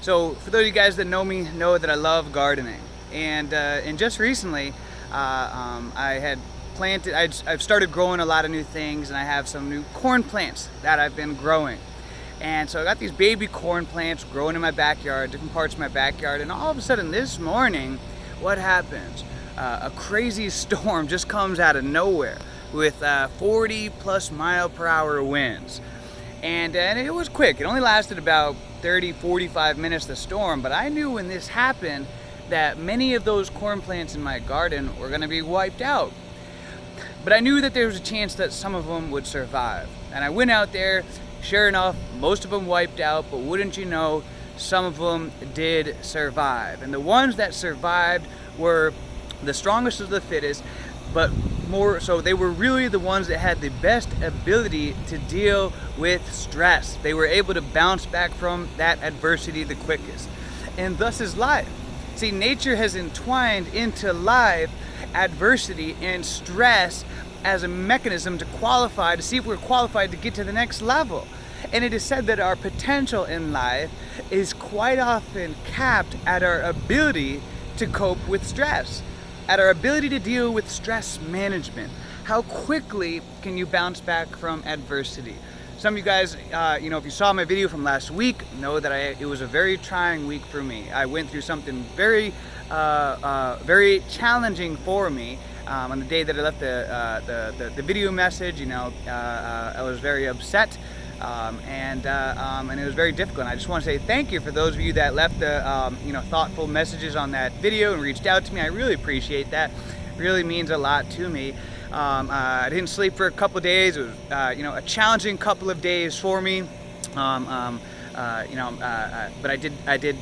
So for those of you guys that know me, know that I love gardening, and just recently, I had planted. I've started growing a lot of new things, and I have some new corn plants that I've been growing. And so I got these baby corn plants growing in my backyard, different parts of my backyard, and all of a sudden this morning, what happens? A crazy storm just comes out of nowhere with 40 plus mile per hour winds. And it was quick. It only lasted about 30, 45 minutes, the storm, but I knew when this happened that many of those corn plants in my garden were going to be wiped out. But I knew that there was a chance that some of them would survive. And I went out there, sure enough, most of them wiped out, but wouldn't you know, some of them did survive. And the ones that survived were the strongest of the fittest, but more so they were really the ones that had the best ability to deal with stress. They were able to bounce back from that adversity the quickest. And thus is life. See, nature has entwined into life adversity and stress as a mechanism to qualify, to see if we're qualified to get to the next level. And it is said that our potential in life is quite often capped at our ability to cope with stress, at our ability to deal with stress management. How quickly can you bounce back from adversity? Some of you guys, if you saw my video from last week, know that it was a very trying week for me. I went through something very challenging for me. On the day that I left the video message, I was very upset. And it was very difficult. And I just want to say thank you for those of you that left the thoughtful messages on that video and reached out to me. I really appreciate that. It really means a lot to me. I didn't sleep for a couple of days. It was a challenging couple of days for me. But I did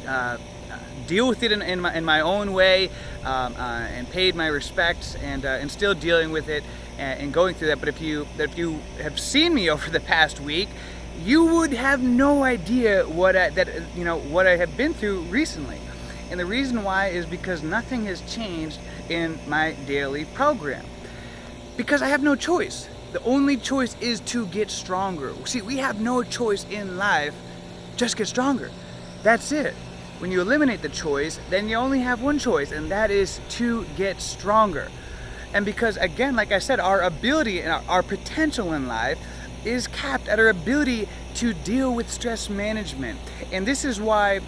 deal with it in my own way, and paid my respects, and still dealing with it and going through that. But if you have seen me over the past week, you would have no idea what I have been through recently. And the reason why is because nothing has changed in my daily program. Because I have no choice. The only choice is to get stronger. See, we have no choice in life, just get stronger. That's it. When you eliminate the choice, then you only have one choice, and that is to get stronger. And because, again, like I said, our ability and our potential in life is capped at our ability to deal with stress management. And this is why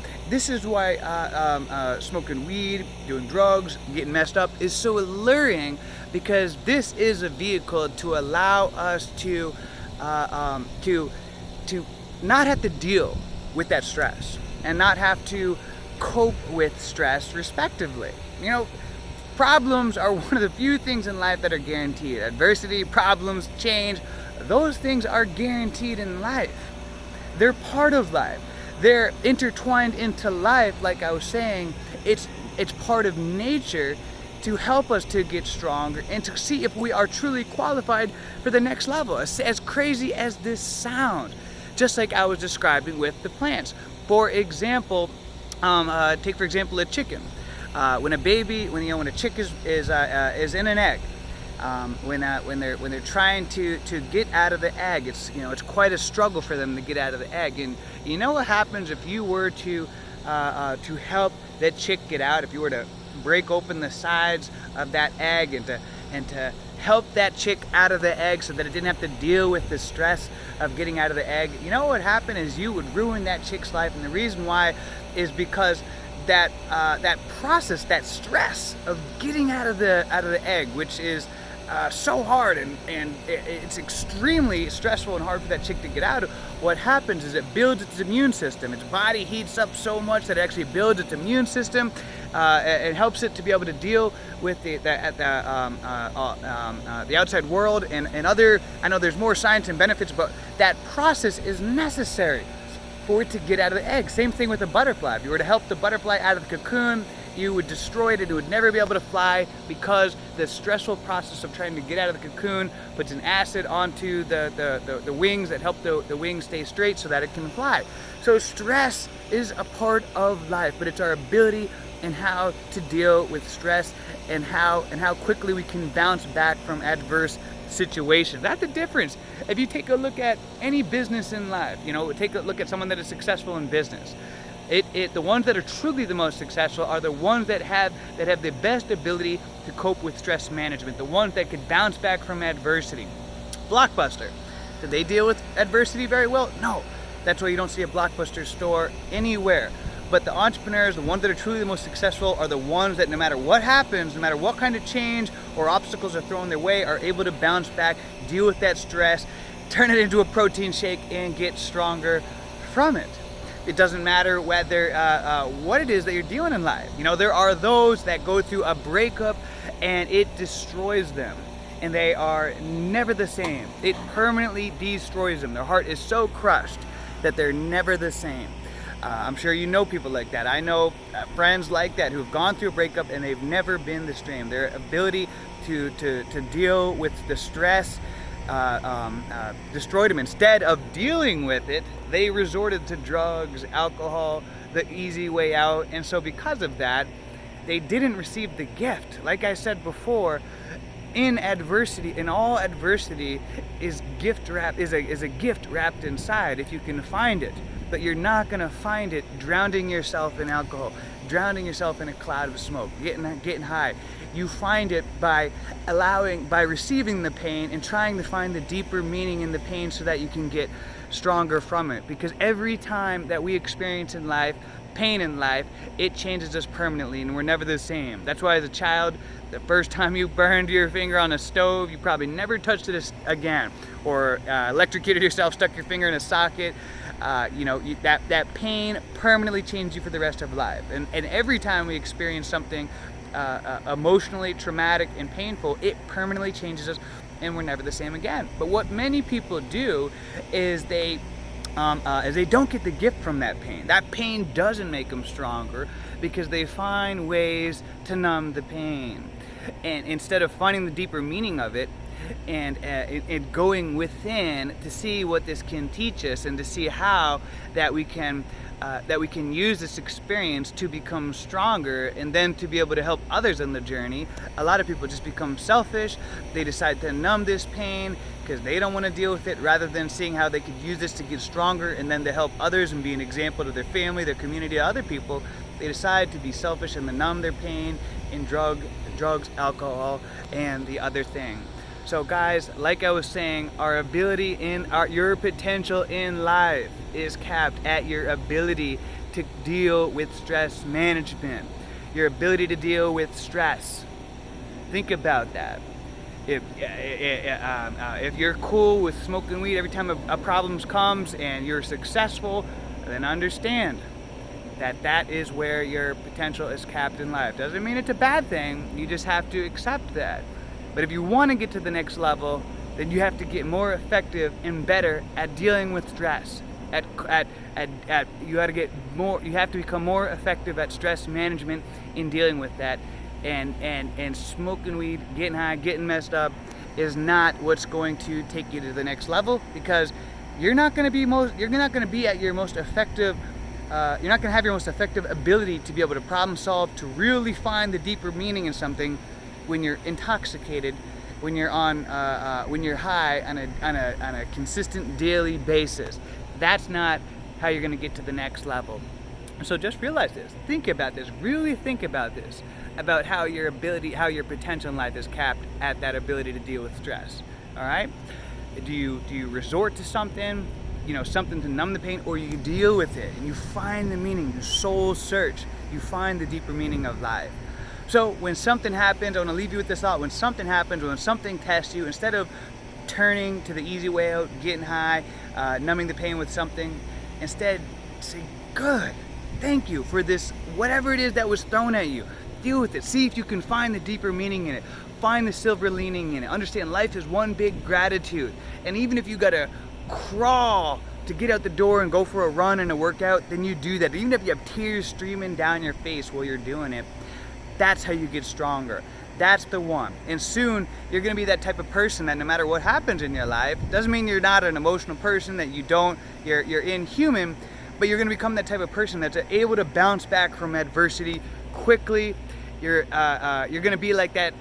smoking weed, doing drugs, getting messed up is so alluring, because this is a vehicle to allow us to not have to deal with that stress and not have to cope with stress respectively. Problems are one of the few things in life that are guaranteed. Adversity, problems, change, those things are guaranteed in life. They're part of life. They're intertwined into life, like I was saying. It's part of nature to help us to get stronger and to see if we are truly qualified for the next level. As crazy as this sounds, just like I was describing with the plants. For example, take for example a chicken. When a chick is in an egg, when they're trying to get out of the egg, it's quite a struggle for them to get out of the egg. And you know what happens if you were to help that chick get out? If you were to break open the sides of that egg and to help that chick out of the egg so that it didn't have to deal with the stress of getting out of the egg, you know what would happen is you would ruin that chick's life. And the reason why is because that process, that stress of getting out of the egg, which is so hard and it's extremely stressful and hard for that chick to get out of. What happens is it builds its immune system. Its body heats up so much that it actually builds its immune system. It helps it to be able to deal with the outside world and other. I know there's more science and benefits, but that process is necessary for it to get out of the egg. Same thing with a butterfly. If you were to help the butterfly out of the cocoon, you would destroy it. It would never be able to fly because the stressful process of trying to get out of the cocoon puts an acid onto the wings that help the wings stay straight so that it can fly. So stress is a part of life, but it's our ability and how to deal with stress and how quickly we can bounce back from adverse situations. That's the difference. If you take a look at any business in life, take a look at someone that is successful in business. The ones that are truly the most successful are the ones that have the best ability to cope with stress management, the ones that could bounce back from adversity. Blockbuster, did they deal with adversity very well? No. That's why you don't see a Blockbuster store anywhere. But the entrepreneurs, the ones that are truly the most successful, are the ones that no matter what happens, no matter what kind of change or obstacles are thrown their way, are able to bounce back, deal with that stress, turn it into a protein shake, and get stronger from it. It doesn't matter whether what it is that you're dealing in life. You know, there are those that go through a breakup and it destroys them, and they are never the same. It permanently destroys them. Their heart is so crushed that they're never the same. I'm sure you know people like that. I know friends like that who've gone through a breakup and they've never been the same. Their ability to deal with the stress destroyed them. Instead of dealing with it, they resorted to drugs, alcohol, the easy way out. And so because of that, they didn't receive the gift. Like I said before, in all adversity is a gift wrapped inside if you can find it. But you're not gonna find it drowning yourself in alcohol, drowning yourself in a cloud of smoke, getting high. You find it by receiving the pain and trying to find the deeper meaning in the pain so that you can get stronger from it. Because every time that we experience pain in life, it changes us permanently and we're never the same. That's why as a child, the first time you burned your finger on a stove, you probably never touched it again. Or electrocuted yourself, stuck your finger in a socket. That pain permanently changed you for the rest of life. And every time we experience something emotionally traumatic and painful, it permanently changes us and we're never the same again. But what many people do is they don't get the gift from that pain. That pain doesn't make them stronger because they find ways to numb the pain. And instead of finding the deeper meaning of it, and going within to see what this can teach us and to see how that we can use this experience to become stronger and then to be able to help others on the journey. A lot of people just become selfish. They decide to numb this pain because they don't want to deal with it, rather than seeing how they could use this to get stronger and then to help others and be an example to their family, their community, other people. They decide to be selfish and to numb their pain in drugs, alcohol, and the other thing. So guys, like I was saying, your potential in life is capped at your ability to deal with stress management, your ability to deal with stress. Think about that. If you're cool with smoking weed every time a problem comes and you're successful, then understand that is where your potential is capped in life. Doesn't mean it's a bad thing, you just have to accept that. But if you want to get to the next level, then you have to get more effective and better at dealing with stress. You have to become more effective at stress management in dealing with that. And smoking weed, getting high, getting messed up is not what's going to take you to the next level, because you're not going to be at your most effective. You're not going to have your most effective ability to be able to problem solve, to really find the deeper meaning in something when you're intoxicated, when you're high on a consistent daily basis. That's not how you're going to get to the next level. So just realize this. Think about this. Really think about this. About how your potential in life is capped at that ability to deal with stress. All right? Do you resort to something, something to numb the pain, or you deal with it and you find the meaning, you soul search, you find the deeper meaning of life. So when something happens, I want to leave you with this thought. When something happens, when something tests you, instead of turning to the easy way out, getting high, numbing the pain with something, instead say, good, thank you for this, whatever it is that was thrown at you. Deal with it. See if you can find the deeper meaning in it. Find the silver lining in it. Understand life is one big gratitude. And even if you gotta crawl to get out the door and go for a run and a workout, then you do that. Even if you have tears streaming down your face while you're doing it, that's how you get stronger. That's the one. And soon you're gonna be that type of person that no matter what happens in your life, doesn't mean you're not an emotional person, that you're inhuman, but you're gonna become that type of person that's able to bounce back from adversity quickly. You're gonna be like that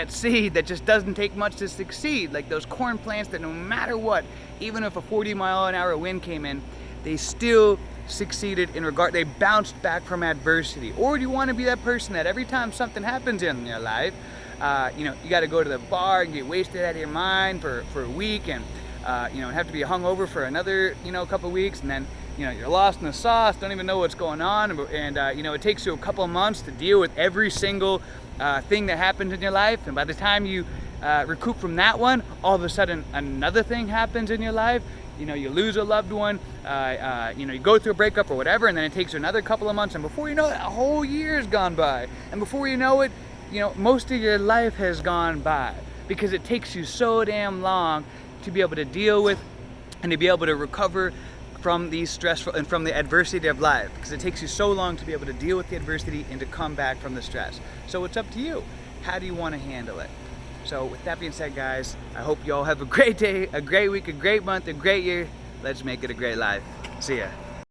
seed that just doesn't take much to succeed, like those corn plants that no matter what, even if a 40-mile-an-hour wind came in, they still succeeded in regard, they bounced back from adversity? Or do you want to be that person that every time something happens in your life, you got to go to the bar and get wasted out of your mind for a week, and have to be hungover for another couple weeks, and then you're lost in the sauce, don't even know what's going on, and it takes you a couple of months to deal with every single thing that happens in your life, and by the time you recoup from that one, all of a sudden another thing happens in your life. You lose a loved one, you go through a breakup or whatever, and then it takes you another couple of months, and before you know it, a whole year's gone by, and before you know it, most of your life has gone by, because it takes you so damn long to be able to deal with and to be able to recover from the stressful and from the adversity of life, because it takes you so long to be able to deal with the adversity and to come back from the stress. So it's up to you. How do you want to handle it? So with that being said, guys, I hope you all have a great day, a great week, a great month, a great year. Let's make it a great life. See ya.